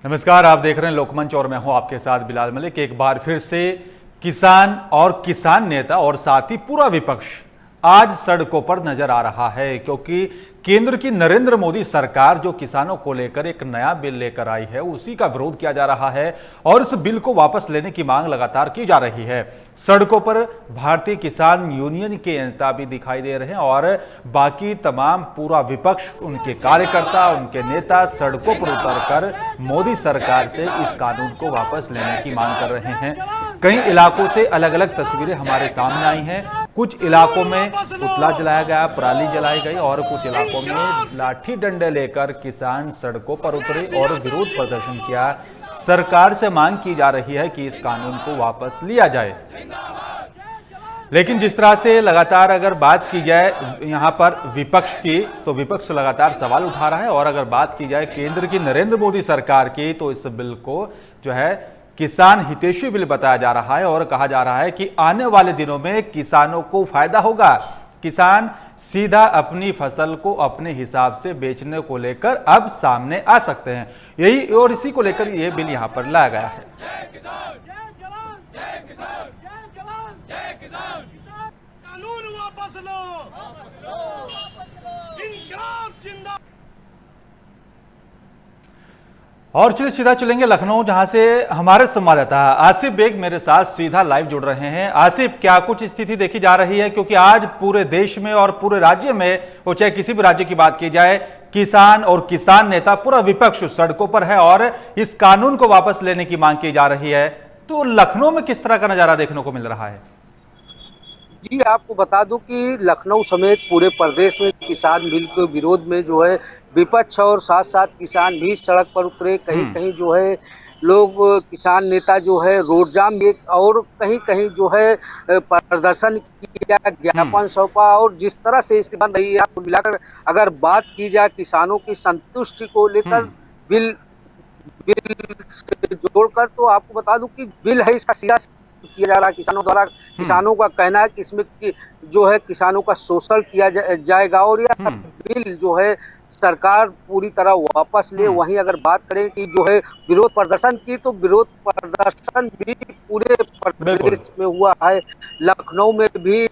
नमस्कार, आप देख रहे हैं लोकमंच और मैं हूं आपके साथ बिलाल मलिक। एक बार फिर से किसान और किसान नेता और साथ ही पूरा विपक्ष आज सड़कों पर नजर आ रहा है, क्योंकि केंद्र की नरेंद्र मोदी सरकार जो किसानों को लेकर एक नया बिल लेकर आई है, उसी का विरोध किया जा रहा है और इस बिल को वापस लेने की मांग लगातार की जा रही है। सड़कों पर भारतीय किसान यूनियन के नेता भी दिखाई दे रहे हैं और बाकी तमाम पूरा विपक्ष, उनके कार्यकर्ता, उनके नेता सड़कों पर उतरकर मोदी सरकार से इस कानून को वापस लेने की मांग कर रहे हैं। कई इलाकों से अलग अलग तस्वीरें हमारे सामने आई हैं। कुछ इलाकों में पुतला जलाया गया, पराली जलाई गई और कुछ इलाकों में लाठी डंडे लेकर किसान सड़कों पर उतरे और विरोध प्रदर्शन किया। सरकार से मांग की जा रही है कि इस कानून को वापस लिया जाए। लेकिन जिस तरह से लगातार अगर बात की जाए यहां पर विपक्ष की, तो विपक्ष लगातार सवाल उठा रहा है और अगर बात की जाए केंद्र की नरेंद्र मोदी सरकार की, तो इस बिल को जो है किसान हितैषी बिल बताया जा रहा है और कहा जा रहा है कि आने वाले दिनों में किसानों को फायदा होगा। किसान सीधा अपनी फसल को अपने हिसाब से बेचने को लेकर अब सामने आ सकते हैं। यही और इसी को लेकर यह बिल यहां पर लाया गया है। कानून वापस लो, इंकलाब जिंदाबाद। और चलिए सीधा चलेंगे लखनऊ, जहां से हमारे संवाददाता आसिफ बेग मेरे साथ सीधा लाइव जुड़ रहे हैं। आसिफ, क्या कुछ स्थिति देखी जा रही है, क्योंकि आज पूरे देश में और पूरे राज्य में, वो चाहे किसी भी राज्य की बात की जाए, किसान और किसान नेता पूरा विपक्ष सड़कों पर है और इस कानून को वापस लेने की मांग की जा रही है। तो लखनऊ में किस तरह का नजारा देखने को मिल रहा है? जी, आपको बता दूं कि लखनऊ समेत पूरे प्रदेश में किसान बिल के विरोध में जो है विपक्ष और साथ साथ किसान भी सड़क पर उतरे। कहीं कहीं जो है लोग, किसान नेता जो है रोड जाम और कहीं कहीं जो है प्रदर्शन किया, ज्ञापन सौंपा। और जिस तरह से इसकी बंद रही है, आपको मिलाकर अगर बात की जाए किसानों की संतुष्टि को लेकर बिल से जोड़कर, तो आपको बता दूं कि बिल है इसका सीधा किया जा रहा है किसानों द्वारा। किसानों का कहना है कि इसमें जो है किसानों का शोषण किया जाएगा और यह बिल जो है सरकार पूरी तरह वापस ले। वहीं अगर बात करें कि जो है विरोध प्रदर्शन की, तो विरोध प्रदर्शन भी पूरे प्रदेश में हुआ है। लखनऊ में भी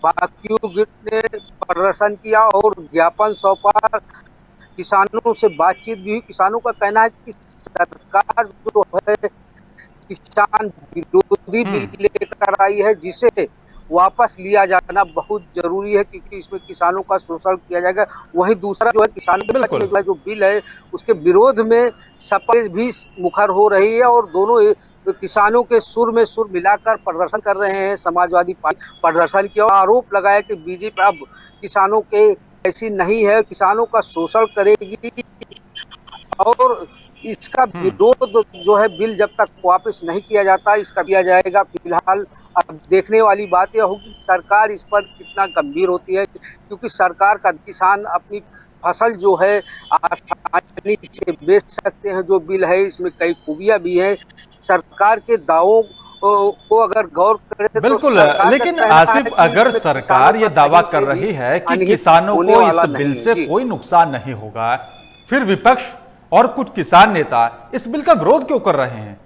बाकियों ने प्रदर्शन किया और ज्ञापन सौंपा, किसानों से बातचीत भी हुई। किसानों का कहना है कि सरकार जो है किसान विरोधी बिल लेकर आई है, जिसे वापस लिया जाना बहुत जरूरी है, क्योंकि इसमें किसानों का शोषण किया जाएगा। वहीं दूसरा जो है किसानों के पक्ष में जो बिल है, उसके विरोध में सपा भी मुखर हो रही है और दोनों किसानों के सुर में सुर मिलाकर प्रदर्शन कर रहे हैं। समाजवादी पार्टी प्रदर्शन किया और आरोप लगाया कि बीजेपी अब किसानों के ऐसी नहीं है, किसानों का शोषण करेगी और इसका विरोध जो है बिल जब तक वापस नहीं किया जाता इसका किया जाएगा। फिलहाल अब देखने वाली बात यह होगी कि सरकार इस पर कितना गंभीर होती है, क्योंकि सरकार का किसान अपनी फसल जो है आसानी से बेच सकते हैं। जो बिल है इसमें कई खूबियां भी हैं। सरकार के दावों को अगर गौर करें, बिल्कुल, लेकिन आसिफ, अगर सरकार ये दावा कर रही है कि किसानों को इस बिल से कोई नुकसान नहीं होगा, फिर विपक्ष और कुछ किसान नेता इस बिल का विरोध क्यों कर रहे हैं?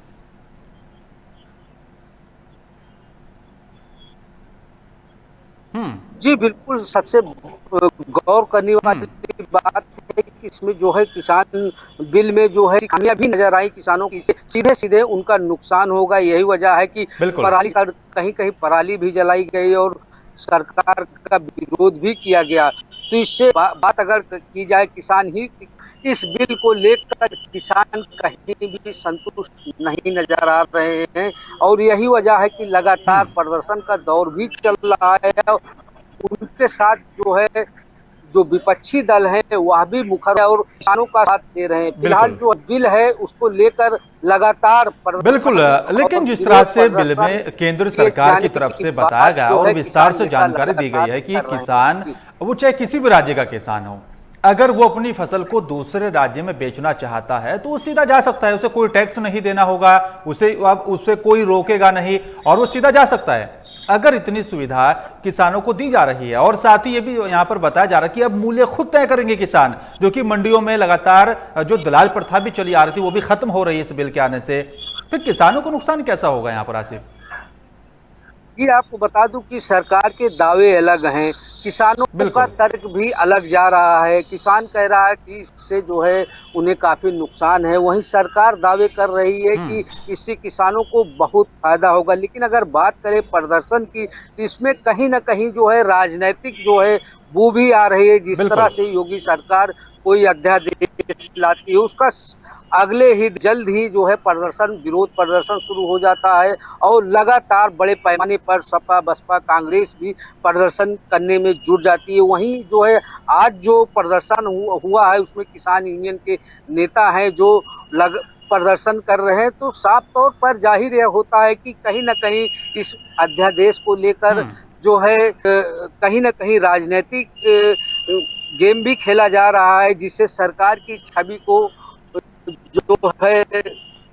जी बिल्कुल, सबसे गौर करने वाली बात है कि इसमें जो है किसान बिल में जो है खामियां भी नजर आई किसानों की, सीधे सीधे उनका नुकसान होगा। यही वजह है कि पराली, कहीं कहीं पराली भी जलाई गई और सरकार का विरोध भी किया गया। तो इससे बात अगर की जाए, किसान ही इस बिल को लेकर किसान कहीं भी संतुष्ट नहीं नजर आ रहे हैं और यही वजह है कि लगातार प्रदर्शन का दौर भी चल रहा है। उनके साथ जो है जो विपक्षी दल है वह भी मुखर है और किसानों का साथ दे रहे हैं। फिलहाल जो बिल है उसको लेकर लगातार बिल्कुल, लेकिन जिस तरह से बिल में केंद्र सरकार की तरफ से बताया गया और विस्तार से जानकारी दी गई है कि किसान, वो चाहे किसी भी राज्य का किसान हो, अगर वो अपनी फसल को दूसरे राज्य में बेचना चाहता है तो वो सीधा जा सकता है, उसे कोई टैक्स नहीं देना होगा, उसे कोई रोकेगा नहीं और वो सीधा जा सकता है। अगर इतनी सुविधा किसानों को दी जा रही है और साथ ही ये भी यहां पर बताया जा रहा है कि अब मूल्य खुद तय करेंगे किसान, जो कि मंडियों में लगातार जो दलाल प्रथा भी चली आ रही थी वो भी खत्म हो रही है इस बिल के आने से, फिर किसानों को नुकसान कैसा होगा यहाँ पर आसिफ? ये आपको बता दूं कि सरकार के दावे अलग हैं, किसानों का तर्क भी अलग जा रहा है। किसान कह रहा है कि इससे जो है उन्हें काफी नुकसान है, वहीं सरकार दावे कर रही है कि इससे किसानों को बहुत फायदा होगा। लेकिन अगर बात करें प्रदर्शन की, तो इसमें कहीं ना कहीं जो है राजनीतिक जो है वो भी आ रही है। जिस तरह से योगी सरकार कोई अध्यादेश लाती है, उसका अगले ही जल्द ही जो है प्रदर्शन, विरोध प्रदर्शन शुरू हो जाता है और लगातार बड़े पैमाने पर सपा, बसपा, कांग्रेस भी प्रदर्शन करने में जुट जाती है। वहीं जो है आज जो प्रदर्शन हुआ है उसमें किसान यूनियन के नेता हैं जो प्रदर्शन कर रहे हैं, तो साफ तौर पर जाहिर होता है कि कहीं ना कहीं इस अध्यादेश को लेकर जो है कहीं ना कहीं राजनीतिक गेम भी खेला जा रहा है, जिससे सरकार की छवि को जो है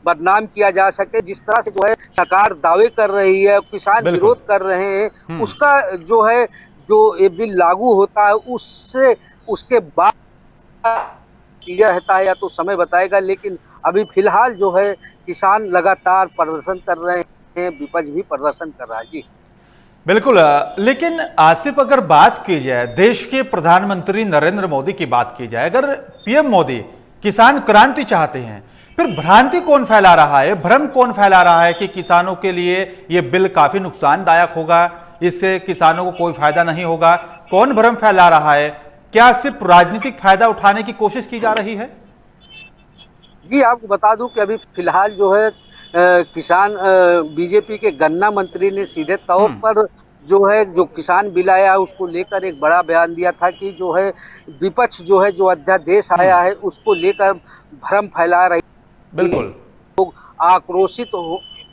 बदनाम किया जा सके। जिस तरह से जो है सरकार दावे कर रही है, किसान विरोध कर रहे हैं, उसका जो है जो ये बिल लागू होता है उससे उसके बाद रहता है या तो समय बताएगा। लेकिन अभी फिलहाल जो है किसान लगातार प्रदर्शन कर रहे हैं, विपक्ष भी प्रदर्शन कर रहा है। जी बिल्कुल, लेकिन आसिफ अगर बात की जाए देश के प्रधानमंत्री नरेंद्र मोदी की बात की जाए, अगर पीएम मोदी किसान क्रांति चाहते हैं, फिर भ्रांति कौन फैला रहा है, भ्रम कौन फैला रहा है कि किसानों के लिए यह बिल काफी नुकसानदायक होगा, इससे किसानों को कोई फायदा नहीं होगा? कौन भ्रम फैला रहा है? क्या सिर्फ राजनीतिक फायदा उठाने की कोशिश की जा रही है? जी आपको बता दूं कि अभी फिलहाल जो है किसान बीजेपी के गन्ना मंत्री ने सीधे तौर पर जो है जो किसान बिल आया है उसको लेकर एक बड़ा बयान दिया था कि जो है विपक्ष जो है जो अध्यादेश आया है उसको लेकर भ्रम फैला रही, बिल्कुल लोग आक्रोशित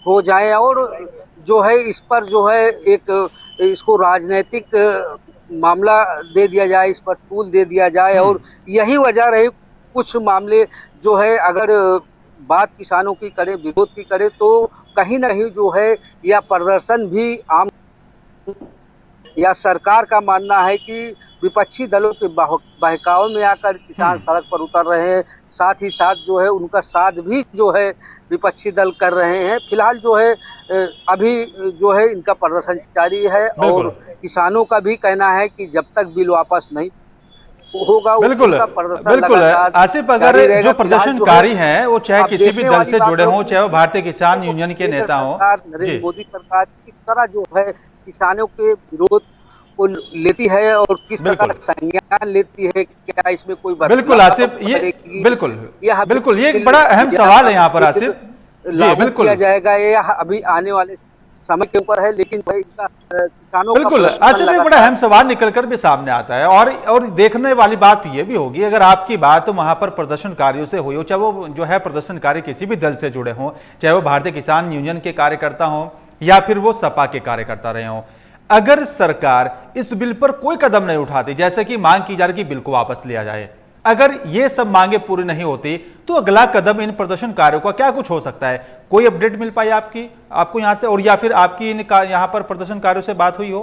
हो जाएं और जो है इस पर जो है एक इसको राजनीतिक मामला दे दिया जाए, इस पर टूल दे दिया जाए। और यही वजह रही कुछ मामले जो है अगर बात किसानों की करे, विरोध की करे, तो कहीं ना कहीं जो है यह प्रदर्शन भी आम या सरकार का मानना है कि विपक्षी दलों के बहकावे में आकर किसान सड़क पर उतर रहे हैं, साथ ही साथ जो है उनका साथ भी जो है विपक्षी दल कर रहे हैं। फिलहाल जो है अभी जो है इनका प्रदर्शन जारी है और किसानों का भी कहना है कि जब तक बिल वापस नहीं होगा बिल्कुल बिल्कुल आसिफ, अगर जो प्रदर्शनकारी हैं वो चाहे किसी भी दल से जुड़े हों, चाहे वो भारतीय किसान यूनियन के नेता हों, नरेंद्र मोदी सरकार किस तरह जो है किसानों के विरोध को लेती है और किस प्रकार संज्ञान लेती है, क्या इसमें कोई बिल्कुल आसिफ, ये बिल्कुल ये एक बड़ा अहम सवाल है यहाँ पर आसिफ। जी बिल्कुल किया जाएगा, ये अभी आने वाले समय के ऊपर है, लेकिन भाई इनका किसानों बिल्कुल आसिफ एक बड़ा अहम सवाल निकलकर भी सामने आता है। और देखने वाली बात ये भी होगी, अगर आपकी बात वहां पर प्रदर्शनकारियों से हुई हो, चाहे वो जो है प्रदर्शनकारी किसी भी दल से जुड़े हों, चाहे वो भारतीय किसान यूनियन के कार्यकर्ता हों या फिर वो सपा के कार्यकर्ता रहे हों, अगर सरकार इस बिल पर कोई कदम नहीं उठाती, जैसे कि मांग की जा रही कि बिल को वापस लिया जाए, अगर ये सब मांगे पूरी नहीं होती तो अगला कदम इन प्रदर्शनकारियों का क्या कुछ हो सकता है? कोई अपडेट मिल पाई आपको यहां से, और या फिर आपकी यहां पर प्रदर्शनकारियों से बात हुई हो?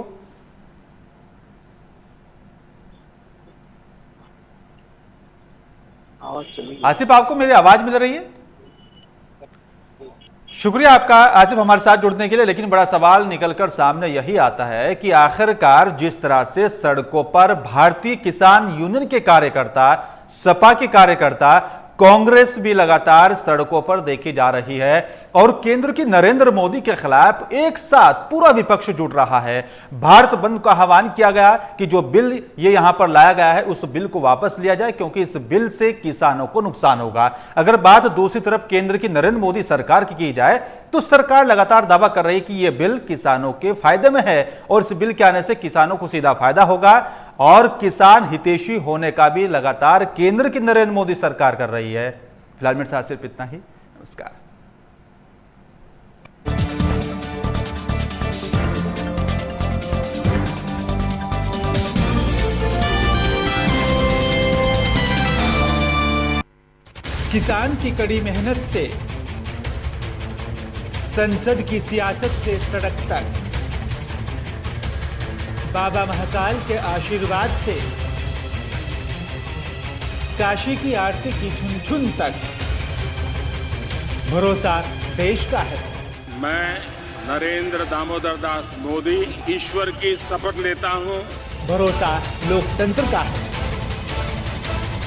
आसिफ, आपको मेरी आवाज मिल रही है? शुक्रिया आपका आसिफ हमारे साथ जुड़ने के लिए। लेकिन बड़ा सवाल निकलकर सामने यही आता है कि आखिरकार जिस तरह से सड़कों पर भारतीय किसान यूनियन के कार्यकर्ता, सपा के कार्यकर्ता, कांग्रेस भी लगातार सड़कों पर देखी जा रही है और केंद्र की नरेंद्र मोदी के खिलाफ एक साथ पूरा विपक्ष जुट रहा है। भारत बंद का आह्वान किया गया कि जो बिल ये यहां पर लाया गया है उस बिल को वापस लिया जाए, क्योंकि इस बिल से किसानों को नुकसान होगा। अगर बात दूसरी तरफ केंद्र की नरेंद्र मोदी सरकार की जाए तो सरकार लगातार दावा कर रही है कि यह बिल किसानों के फायदे में है और इस बिल के आने से किसानों को सीधा फायदा होगा और किसान हितैषी होने का भी लगातार केंद्र की नरेंद्र मोदी सरकार कर रही है। फिलहाल मेरे साथ सिर्फ इतना ही। नमस्कार। किसान की कड़ी मेहनत से संसद की सियासत से सड़क तक, बाबा महाकाल के आशीर्वाद से काशी की आरती की छुन-छुन तक भरोसा देश का है। मैं नरेंद्र दामोदर दास मोदी ईश्वर की शपथ लेता हूं। भरोसा लोकतंत्र का है।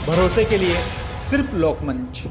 भरोसे के लिए सिर्फ लोकमंच।